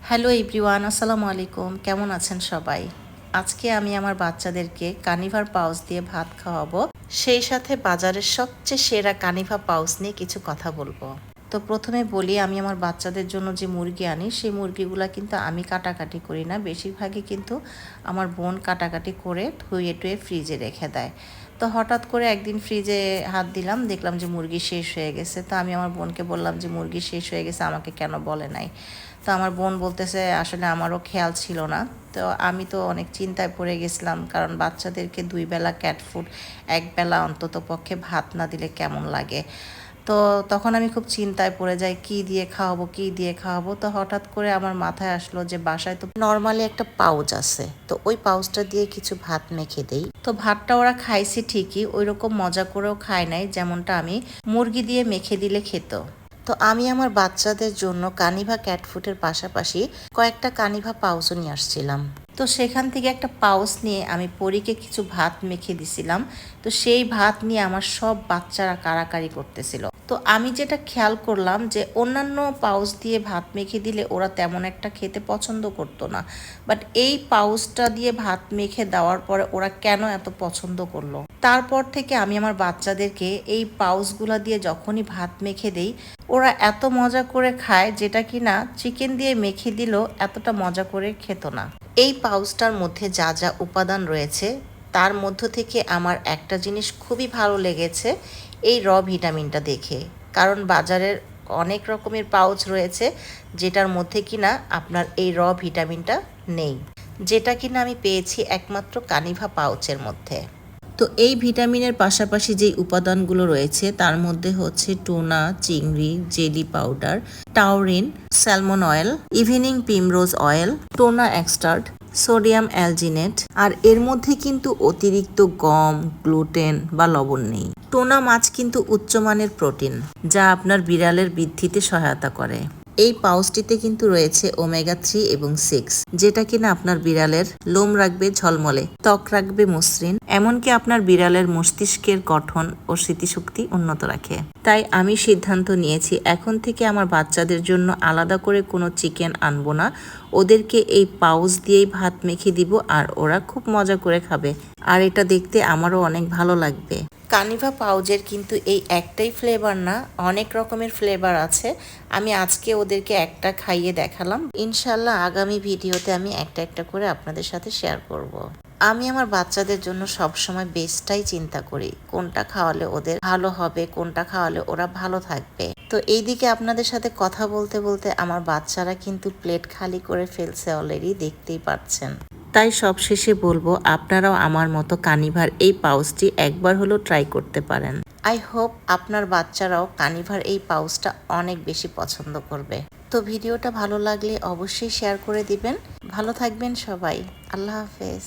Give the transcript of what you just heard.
Hello everyone, আসসালামু আলাইকুম। কেমন আছেন সবাই? আজকে আমি আমার বাচ্চাদেরকে কানিভার পাউচ দিয়ে ভাত খাওয়াবো, সেই সাথে বাজারের সবচেয়ে সেরা কানিভা পাউচ নিয়ে কিছু কথা বলবো। তো প্রথমে বলি, আমি আমার বাচ্চাদের জন্য যে মুরগি আনি সেই মুরগিগুলো কিন্তু আমি কাটাকাটি করি না, বেশিরভাগই কিন্তু আমার বোন কাটাকাটি করে ধুয়ে টুয়ে ফ্রিজে রেখে দেয়। তো হঠাৎ করে একদিন ফ্রিজে হাত দিলাম, দেখলাম যে মুরগি শেষ হয়ে গেছে। তো আমি আমার বোনকে বললাম যে মুরগি শেষ হয়ে গেছে, আমাকে কেন বলে নাই। তো আমার বোন বলতেছে আসলে আমারও খেয়াল ছিল না। তো আমি তো অনেক চিন্তায় পড়ে গেছিলাম, কারণ বাচ্চাদেরকে 2 বেলা ক্যাট ফুড, 1 বেলা অন্তত পক্ষে ভাত না দিলে কেমন লাগে। তো তখন আমি খুব চিন্তায় পড়ে যাই, কি দিয়ে খাওয়াবো কি দিয়ে খাওয়াবো। তো হঠাৎ করে আমার মাথায় আসলো যে বাসায় তো নর্মালি একটা পাউচ আছে, তো ওই পাউচটা দিয়ে কিছু ভাত মেখে দেই। তো ভাতটা ওরা খাইছে ঠিকই, ওই রকম মজা করেও খায় নাই যেমনটা আমি মুরগি দিয়ে মেখে দিলে খেত। তো আমি আমার বাচ্চাদের জন্য কানিভা ক্যাট ফুডের পাশাপাশি কয়েকটা কানিভা পাউচও নিয়ে আসছিলাম। তো সেখান থেকে একটা পাউচ নিয়ে আমি পরীকে কিছু ভাত মেখে দিছিলাম। তো সেই ভাত নিয়ে আমার সব বাচ্চারা কাড়াকাড়ি করতেছিল। তো আমি যেটা খেয়াল করলাম যে অন্যান্য পাউচ দিয়ে ভাত মেখে দিলে ওরা তেমন একটা খেতে পছন্দ করতো না, বাট এই পাউচটা দিয়ে ভাত মেখে দেওয়ার পরে ওরা কেন এত পছন্দ করলো। তারপর থেকে আমি আমার বাচ্চাদেরকে এই পাউচগুলো দিয়ে যখনই ভাত মেখে দেই, ওরা এত মজা করে খায়, যেটা কিনা চিকেন দিয়ে মেখে দিলেও এতটা মজা করে খেত না। এই পাউচটার মধ্যে যা যা উপাদান রয়েছে তার মধ্য থেকে আমার একটা জিনিস খুবই ভালো লেগেছে, এই ভিটামিনটা দেখে। কারণ বাজারের অনেক রকমের পাউচ রয়েছে যেটার মধ্যে কিনা আপনার এই ভিটামিনটা নেই, যেটা কিনা আমি পেয়েছি একমাত্র কানিভা পাউচের মধ্যে। তো এই ভিটামিনের পাশাপাশি যেই উপাদানগুলো রয়েছে তার মধ্যে হচ্ছে টুনা, চিংড়ি, jelly powder, taurine, salmon oil, evening primrose oil, tuna extract, sodium alginate. আর এর মধ্যে কিন্তু অতিরিক্ত গম, গ্লুটেন বা লবণ নেই। টোনা মাছ কিন্তু উচ্চমানের প্রোটিন, যা আপনার বিড়ালের বৃদ্ধিতে সহায়তা করে। এই পাউচটিতে কিন্তু রয়েছে ওমেগা 3 এবং 6, যেটা কিনা আপনার বিড়ালের লোম রাখবে ঝলমলে, ত্বক রাখবে মসৃণ, এমনকি আপনার বিড়ালের মস্তিষ্কের গঠন ও স্মৃতিশক্তি উন্নত রাখে। তাই আমি সিদ্ধান্ত নিয়েছি এখন থেকে আমার বাচ্চাদের জন্য আলাদা করে কোনো চিকেন আনবো না, ওদেরকে এই পাউচ দিয়েই ভাত মেখে দিব, আর ওরা খুব মজা করে খাবে। আর এটা দেখতে আমারও অনেক ভালো লাগবে। কানিভা পাউজের কিন্তু এই একটাই ফ্লেভার না, অনেক রকমের ফ্লেভার আছে। আমি আজকে ওদেরকে একটা খাইয়ে দেখালাম, ইনশাল্লাহ আগামী ভিডিওতে আমি একটা একটা করে আপনাদের সাথে শেয়ার করব। আমি আমার বাচ্চাদের জন্য সবসময় বেস্টটাই চিন্তা করি, কোনটা খাওয়ালে ওদের ভালো হবে, কোনটা খাওয়ালে ওরা ভালো থাকবে। তো এইদিকে আপনাদের সাথে কথা বলতে বলতে আমার বাচ্চারা কিন্তু প্লেট খালি করে ফেলছে অলরেডি, দেখতেই পাচ্ছেন। তাই সবশেষে বলবো, আপনারাও আমার মতো কানিভার এই পাউচটি একবার হলেও ট্রাই করতে পারেন। আই হোপ আপনার বাচ্চারাও কানিভার এই পাউচটা অনেক বেশি পছন্দ করবে। তো ভিডিওটা ভালো লাগলে অবশ্যই শেয়ার করে দিবেন। ভালো থাকবেন সবাই। আল্লাহ হাফেজ।